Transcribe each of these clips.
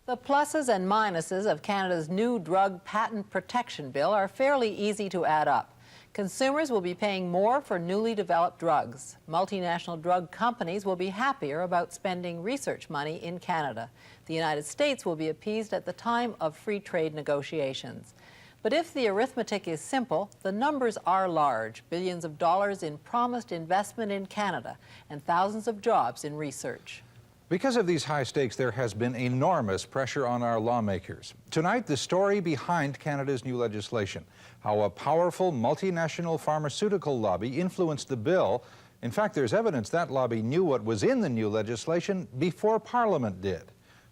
The pluses and minuses of Canada's new drug patent protection bill are fairly easy to add up. Consumers will be paying more for newly developed drugs. Multinational drug companies will be happier about spending research money in Canada. The United States will be appeased at the time of free trade negotiations. But if the arithmetic is simple, the numbers are large. Billions of dollars in promised investment in Canada and thousands of jobs in research. Because of these high stakes, there has been enormous pressure on our lawmakers. Tonight, the story behind Canada's new legislation, how a powerful multinational pharmaceutical lobby influenced the bill. In fact, there's evidence that lobby knew what was in the new legislation before Parliament did.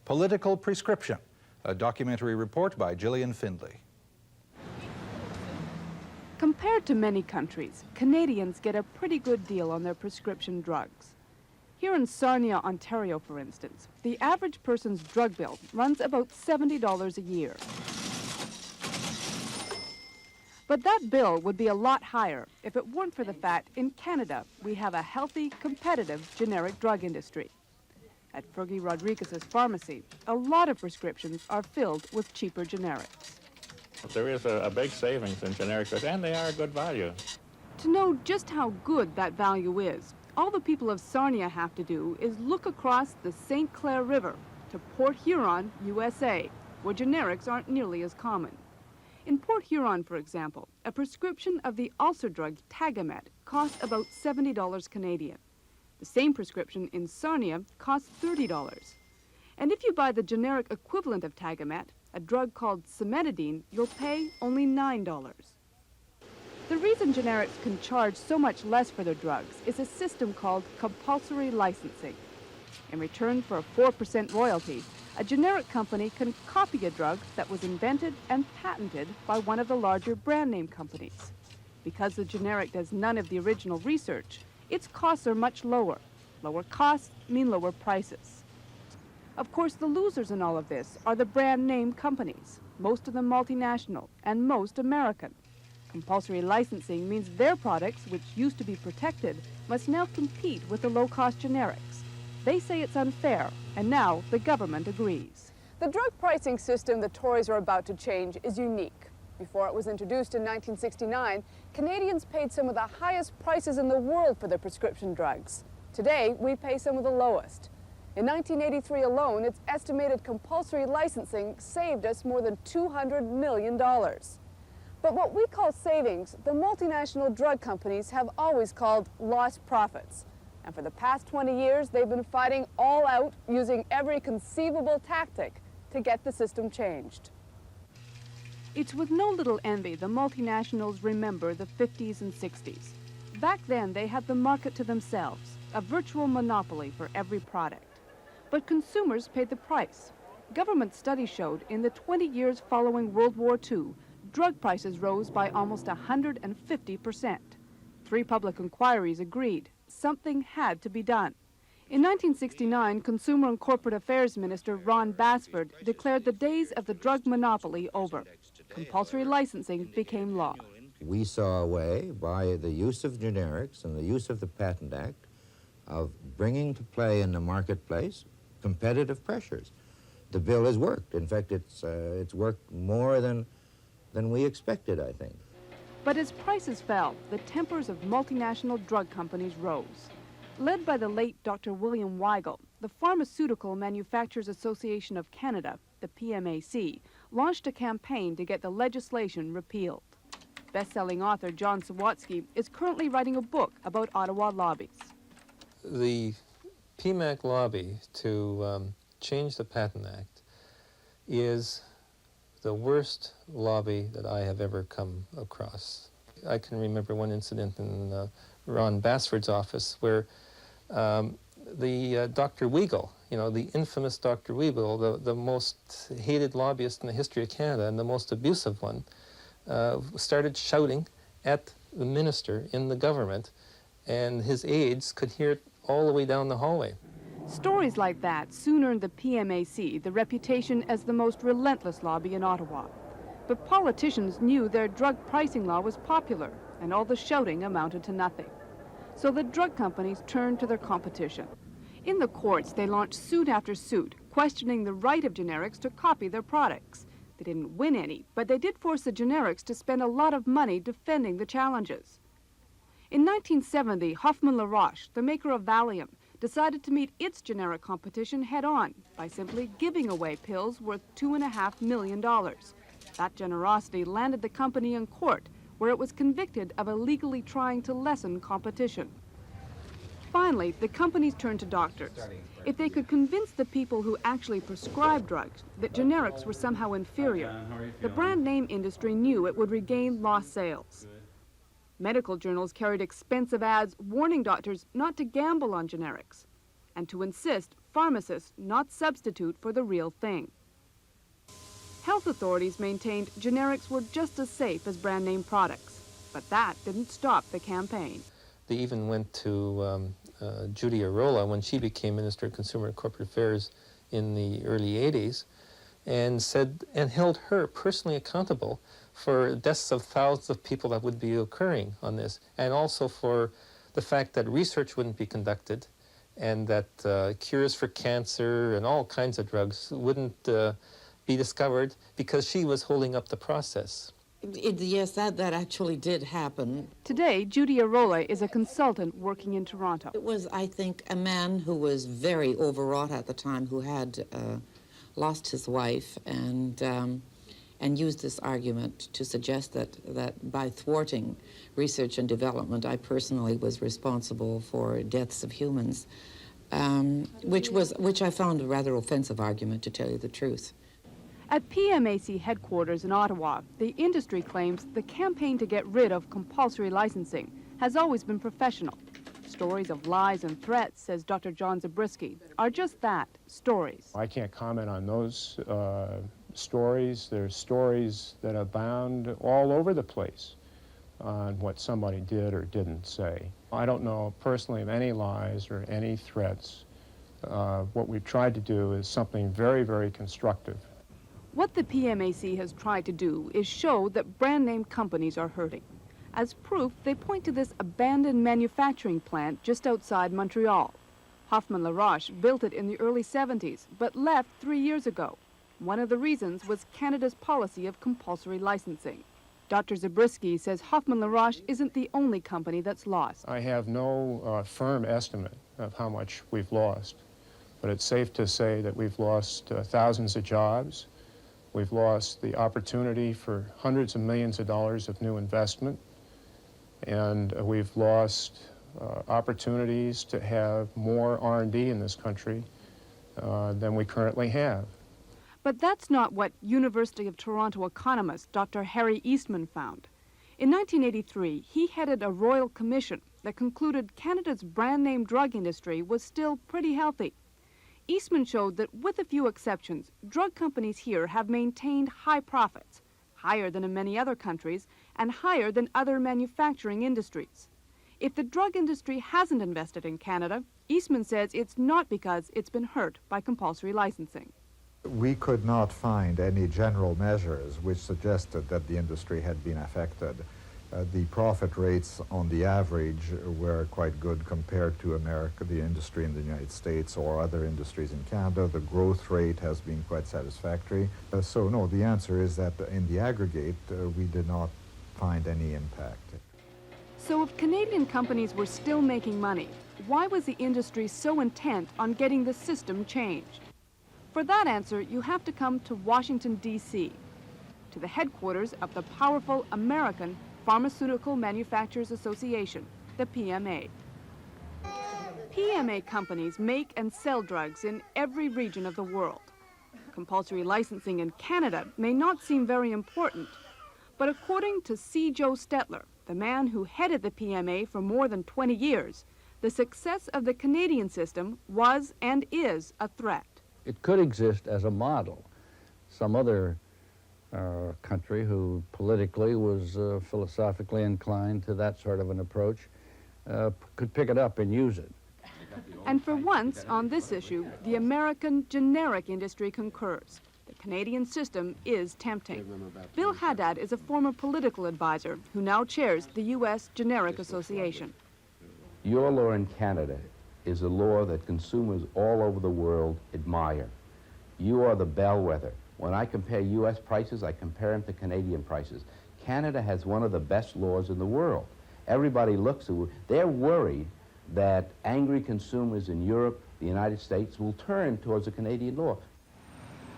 Political prescription, a documentary report by Gillian Findlay. Compared to many countries, Canadians get a pretty good deal on their prescription drugs. Here in Sarnia, Ontario, for instance, the average person's drug bill runs about $70 a year. But that bill would be a lot higher if it weren't for the fact in Canada we have a healthy, competitive generic drug industry. At Fergie Rodriguez's pharmacy, a lot of prescriptions are filled with cheaper generics. There is a big savings in generic drugs, and they are a good value. To know just how good that value is, all the people of Sarnia have to do is look across the St. Clair River to Port Huron, USA, where generics aren't nearly as common. In Port Huron, for example, a prescription of the ulcer drug Tagamet costs about $70 Canadian. The same prescription in Sarnia costs $30. And if you buy the generic equivalent of Tagamet, a drug called cimetidine, you'll pay only $9. The reason generics can charge so much less for their drugs is a system called compulsory licensing. In return for a 4% royalty, a generic company can copy a drug that was invented and patented by one of the larger brand name companies. Because the generic does none of the original research, its costs are much lower. Lower costs mean lower prices. Of course, the losers in all of this are the brand name companies, most of them multinational and most American. Compulsory licensing means their products, which used to be protected, must now compete with the low-cost generics. They say it's unfair, and now the government agrees. The drug pricing system the Tories are about to change is unique. Before it was introduced in 1969, Canadians paid some of the highest prices in the world for their prescription drugs. Today, we pay some of the lowest. In 1983 alone, its estimated compulsory licensing saved us more than $200 million. But what we call savings, the multinational drug companies have always called lost profits. And for the past 20 years, they've been fighting all out, using every conceivable tactic to get the system changed. It's with no little envy the multinationals remember the 50s and 60s. Back then, they had the market to themselves, a virtual monopoly for every product. But consumers paid the price. Government studies showed in the 20 years following World War II, drug prices rose by almost 150%. 3 public inquiries agreed something had to be done. In 1969, Consumer and Corporate Affairs Minister Ron Basford declared the days of the drug monopoly over. Compulsory licensing became law. We saw a way, by the use of generics and the use of the Patent Act, of bringing to play in the marketplace competitive pressures. The bill has worked. In fact, it's worked more than we expected, I think. But as prices fell, the tempers of multinational drug companies rose. Led by the late Dr. William Weigel, the Pharmaceutical Manufacturers Association of Canada, the PMAC, launched a campaign to get the legislation repealed. Best-selling author John Sawatsky is currently writing a book about Ottawa lobbies. The PMAC lobby to change the Patent Act is the worst lobby that I have ever come across. I can remember one incident in Ron Basford's office where the Dr. Weigel, the infamous Dr. Weigel, the most hated lobbyist in the history of Canada and the most abusive one, started shouting at the minister in the government, and his aides could hear it all the way down the hallway. Stories like that soon earned the PMAC the reputation as the most relentless lobby in Ottawa. But politicians knew their drug pricing law was popular, and all the shouting amounted to nothing. So the drug companies turned to their competition. In the courts, they launched suit after suit, questioning the right of generics to copy their products. They didn't win any, but they did force the generics to spend a lot of money defending the challenges. In 1970, Hoffmann-La Roche, the maker of Valium, decided to meet its generic competition head-on by simply giving away pills worth $2.5 million. That generosity landed the company in court, where it was convicted of illegally trying to lessen competition. Finally, the companies turned to doctors. If they could convince the people who actually prescribe drugs that generics were somehow inferior, the brand name industry knew it would regain lost sales. Medical journals carried expensive ads warning doctors not to gamble on generics and to insist pharmacists not substitute for the real thing. Health authorities maintained generics were just as safe as brand name products, but that didn't stop the campaign. They even went to Judy Arola when she became Minister of Consumer and Corporate Affairs in the early 80s and held her personally accountable for deaths of thousands of people that would be occurring on this, and also for the fact that research wouldn't be conducted and that cures for cancer and all kinds of drugs wouldn't be discovered because she was holding up the process. Yes, that actually did happen. Today, Judy Arola is a consultant working in Toronto. It was, I think, a man who was very overwrought at the time, who had lost his wife, and used this argument to suggest that by thwarting research and development, I personally was responsible for deaths of humans, which I found a rather offensive argument, to tell you the truth. At PMAC headquarters in Ottawa, the industry claims the campaign to get rid of compulsory licensing has always been professional. Stories of lies and threats, says Dr. John Zabriskie, are just that, stories. I can't comment on those stories. There's stories that abound all over the place on what somebody did or didn't say. I don't know personally of any lies or any threats. What we've tried to do is something very, very constructive. What the PMAC has tried to do is show that brand name companies are hurting. As proof, they point to this abandoned manufacturing plant just outside Montreal. Hoffmann-La Roche built it in the early 70s, but left 3 years ago. One of the reasons was Canada's policy of compulsory licensing. Dr. Zabriskie says Hoffmann-La Roche isn't the only company that's lost. I have no firm estimate of how much we've lost, but it's safe to say that we've lost thousands of jobs. We've lost the opportunity for hundreds of millions of dollars of new investment, and we've lost opportunities to have more R&D in this country than we currently have. But that's not what University of Toronto economist Dr. Harry Eastman found. In 1983, he headed a royal commission that concluded Canada's brand name drug industry was still pretty healthy. Eastman showed that, with a few exceptions, drug companies here have maintained high profits, higher than in many other countries and higher than other manufacturing industries. If the drug industry hasn't invested in Canada, Eastman says it's not because it's been hurt by compulsory licensing. We could not find any general measures which suggested that the industry had been affected. The profit rates on the average were quite good compared to America, the industry in the United States or other industries in Canada. The growth rate has been quite satisfactory. So no, the answer is that in the aggregate, we did not find any impact. So if Canadian companies were still making money, why was the industry so intent on getting the system changed? For that answer, you have to come to Washington, D.C., to the headquarters of the powerful American Pharmaceutical Manufacturers Association, the PMA. PMA companies make and sell drugs in every region of the world. Compulsory licensing in Canada may not seem very important, but according to C. Joe Stetler, the man who headed the PMA for more than 20 years, the success of the Canadian system was and is a threat. It could exist as a model. Some other country who politically was philosophically inclined to that sort of an approach could pick it up and use it. And for once, on this issue, the American generic industry concurs. The Canadian system is tempting. Bill Haddad is a former political advisor who now chairs the U.S. Generic Association. Your law in Canada is a law that consumers all over the world admire. You are the bellwether. When I compare U.S. prices, I compare them to Canadian prices. Canada has one of the best laws in the world. Everybody looks at it. They're worried that angry consumers in Europe, the United States, will turn towards the Canadian law.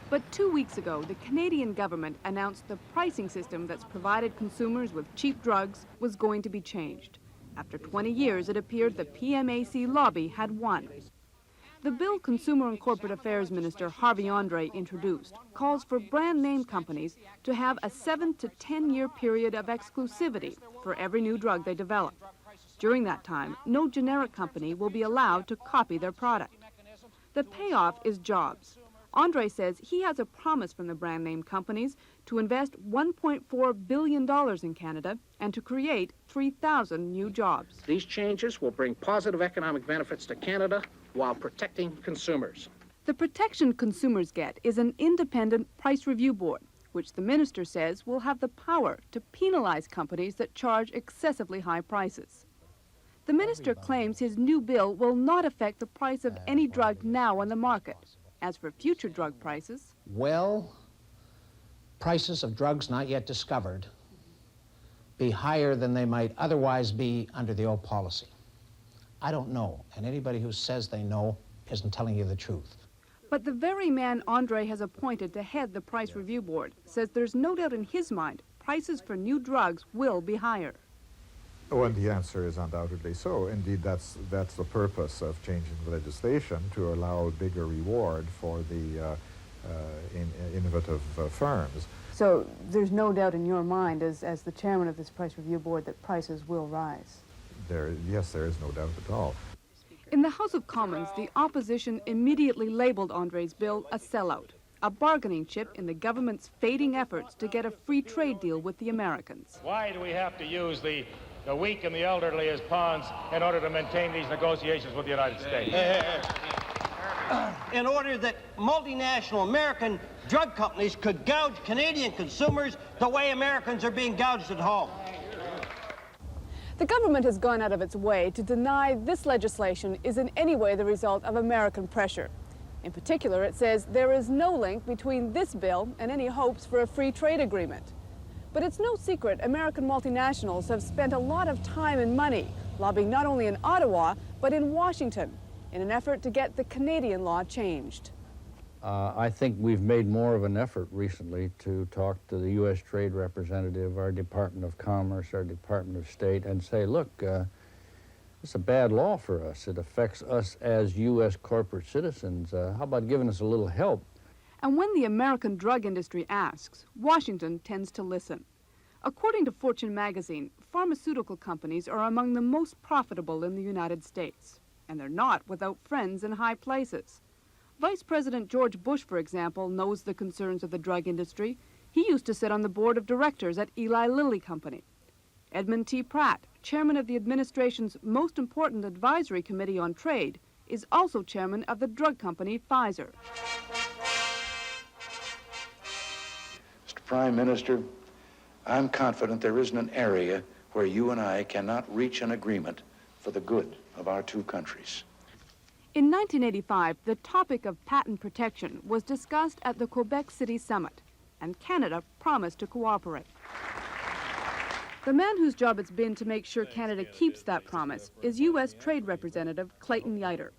But 2 weeks ago, the Canadian government announced the pricing system that's provided consumers with cheap drugs was going to be changed. After 20 years, it appeared the PMAC lobby had won. The bill Consumer and Corporate Affairs Minister Harvey Andre introduced calls for brand name companies to have a 7 to 10-year period of exclusivity for every new drug they develop. During that time, no generic company will be allowed to copy their product. The payoff is jobs. Andre says he has a promise from the brand name companies to invest $1.4 billion in Canada and to create 3,000 new jobs. These changes will bring positive economic benefits to Canada while protecting consumers. The protection consumers get is an independent price review board, which the minister says will have the power to penalize companies that charge excessively high prices. The minister claims his new bill will not affect the price of any drug now on the market. As for future drug prices, Will prices of drugs not yet discovered be higher than they might otherwise be under the old policy? I don't know, and anybody who says they know isn't telling you the truth. but the very man Andre has appointed to head the price review board says there's no doubt in his mind prices for new drugs will be higher. Oh, and the answer is undoubtedly so. Indeed, that's the purpose of changing the legislation, to allow a bigger reward for the innovative firms. So there's no doubt in your mind, as the chairman of this price review board, that prices will rise? Yes, there is no doubt at all. In the House of Commons, the opposition immediately labeled Andre's bill a sellout, a bargaining chip in the government's fading efforts to get a free trade deal with the Americans. Why do we have to use the weak and the elderly as pawns in order to maintain these negotiations with the United States? In order that multinational American drug companies could gouge Canadian consumers the way Americans are being gouged at home. The government has gone out of its way to deny this legislation is in any way the result of American pressure. In particular, it says there is no link between this bill and any hopes for a free trade agreement. But it's no secret American multinationals have spent a lot of time and money lobbying not only in Ottawa, but in Washington, in an effort to get the Canadian law changed. I think we've made more of an effort recently to talk to the U.S. Trade Representative, our Department of Commerce, our Department of State, and say, look, it's a bad law for us. It affects us as U.S. corporate citizens. How about giving us a little help? And when the American drug industry asks, Washington tends to listen. According to Fortune magazine, pharmaceutical companies are among the most profitable in the United States, and they're not without friends in high places. Vice President George Bush, for example, knows the concerns of the drug industry. He used to sit on the board of directors at Eli Lilly Company. Edmund T. Pratt, chairman of the administration's most important advisory committee on trade, is also chairman of the drug company Pfizer. Mr. Prime Minister, I'm confident there isn't an area where you and I cannot reach an agreement for the good of our two countries. In 1985, the topic of patent protection was discussed at the Quebec City Summit, and Canada promised to cooperate. The man whose job it's been to make sure Canada keeps that promise is U.S. Trade Representative Clayton Yeiter.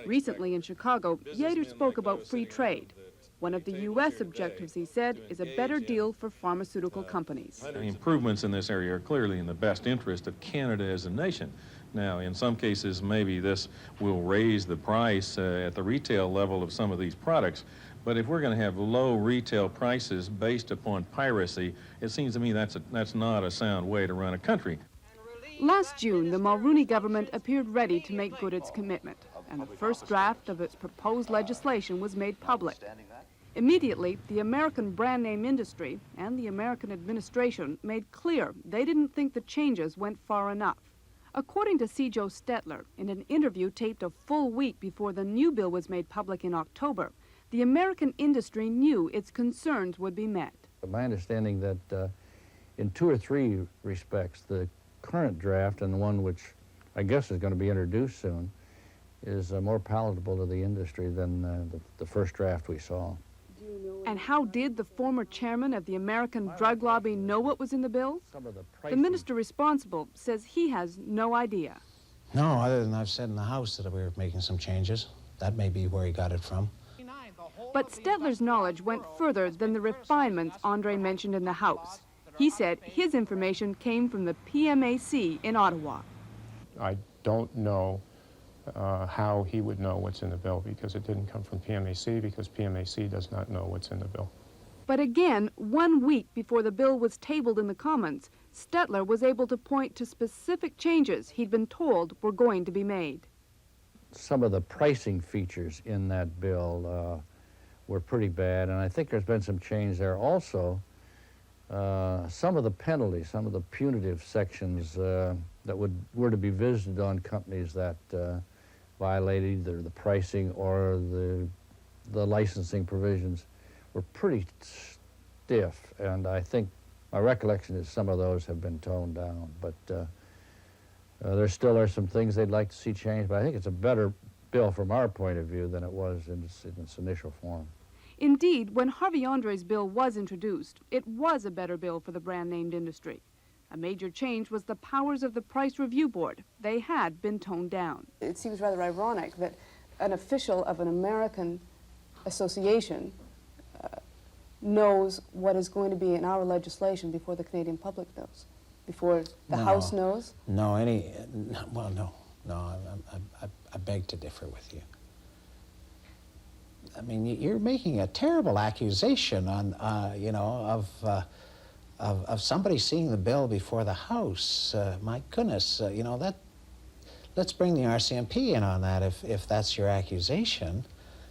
Recently in Chicago, Yeiter spoke about free trade. One of the U.S. objectives, he said, is a better deal for pharmaceutical companies. The improvements in this area are clearly in the best interest of Canada as a nation. Now, in some cases, maybe this will raise the price at the retail level of some of these products, but if we're going to have low retail prices based upon piracy, it seems to me that's not a sound way to run a country. Last June, the Mulroney government appeared ready to make good its commitment, and the first draft of its proposed legislation was made public. Immediately, the American brand name industry and the American administration made clear they didn't think the changes went far enough. According to C. Joe Stetler, in an interview taped a full week before the new bill was made public in October, the American industry knew its concerns would be met. My understanding that in 2 or 3 respects, the current draft and the one which I guess is going to be introduced soon is more palatable to the industry than the first draft we saw. And how did the former chairman of the American drug lobby know what was in the bill? The minister responsible says he has no idea. No, other than I've said in the House that we were making some changes. That may be where he got it from. But Stetler's knowledge went further than the refinements Andre mentioned in the House. He said his information came from the PMAC in Ottawa. I don't know how he would know what's in the bill, because it didn't come from PMAC, because PMAC does not know what's in the bill. But again, 1 week before the bill was tabled in the Commons, Stetler was able to point to specific changes he'd been told were going to be made. Some of the pricing features in that bill were pretty bad, and I think there's been some change there. Also, some of the penalties, some of the punitive sections that were to be visited on companies that violated either the pricing or the licensing provisions were pretty stiff, and I think my recollection is some of those have been toned down, but there still are some things they'd like to see changed, but I think it's a better bill from our point of view than it was in its initial form. Indeed, when Harvey Andre's bill was introduced, it was a better bill for the brand-named industry. A major change was the powers of the Price Review Board. They had been toned down. It seems rather ironic that an official of an American association knows what is going to be in our legislation before the Canadian public knows, before the House knows. No, well, no, I beg to differ with you. I mean, you're making a terrible accusation on, you know, of somebody seeing the bill before the House. My goodness, you know, let's bring the RCMP in on that if that's your accusation.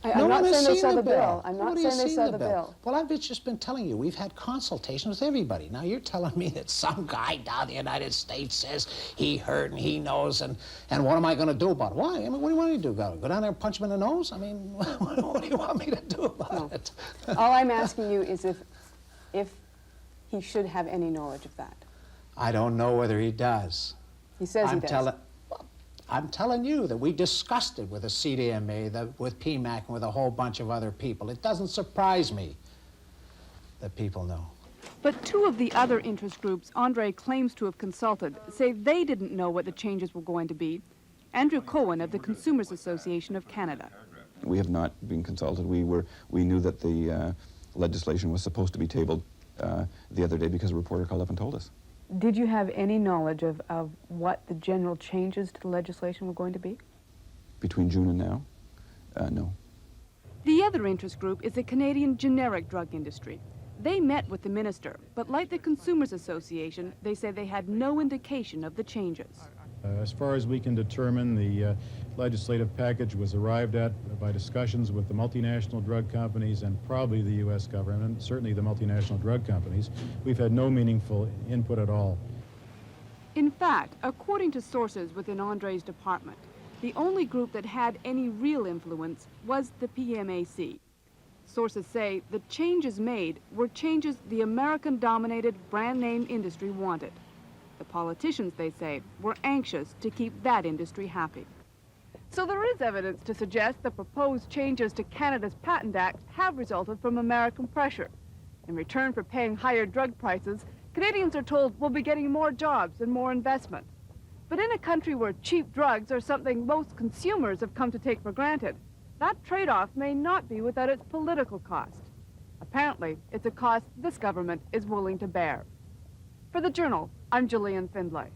I'm not saying they saw the bill. I'm not saying they saw the bill. Well, I've just been telling you, we've had consultations with everybody. Now you're telling me that some guy down in the United States says he heard and he knows, and what am I going to do about it? Why? I mean, what do you want me to do about it? Go down there and punch him in the nose? I mean, what do you want me to do about it? All I'm asking you is if he should have any knowledge of that. I don't know whether he does. He says he does. I'm telling you that we discussed it with the CDMA, with PMAC, and with a whole bunch of other people. It doesn't surprise me that people know. But two of the other interest groups Andre claims to have consulted say they didn't know what the changes were going to be. Andrew Cohen of the Consumers Association of Canada. We have not been consulted. We knew that the legislation was supposed to be tabled the other day because a reporter called up and told us. Did you have any knowledge of what the general changes to the legislation were going to be? Between June and now? No. The other interest group is the Canadian generic drug industry. They met with the minister, but like the Consumers Association, they say they had no indication of the changes. As far as we can determine, the legislative package was arrived at by discussions with the multinational drug companies and probably the U.S. government, certainly the multinational drug companies. We've had no meaningful input at all. In fact, according to sources within Andre's department, the only group that had any real influence was the PMAC. Sources say the changes made were changes the American-dominated brand-name industry wanted. The politicians, they say, were anxious to keep that industry happy. So there is evidence to suggest the proposed changes to Canada's Patent Act have resulted from American pressure. In return for paying higher drug prices, Canadians are told we'll be getting more jobs and more investment. But in a country where cheap drugs are something most consumers have come to take for granted, that trade-off may not be without its political cost. Apparently, it's a cost this government is willing to bear. For the Journal, I'm Gillian Findlay.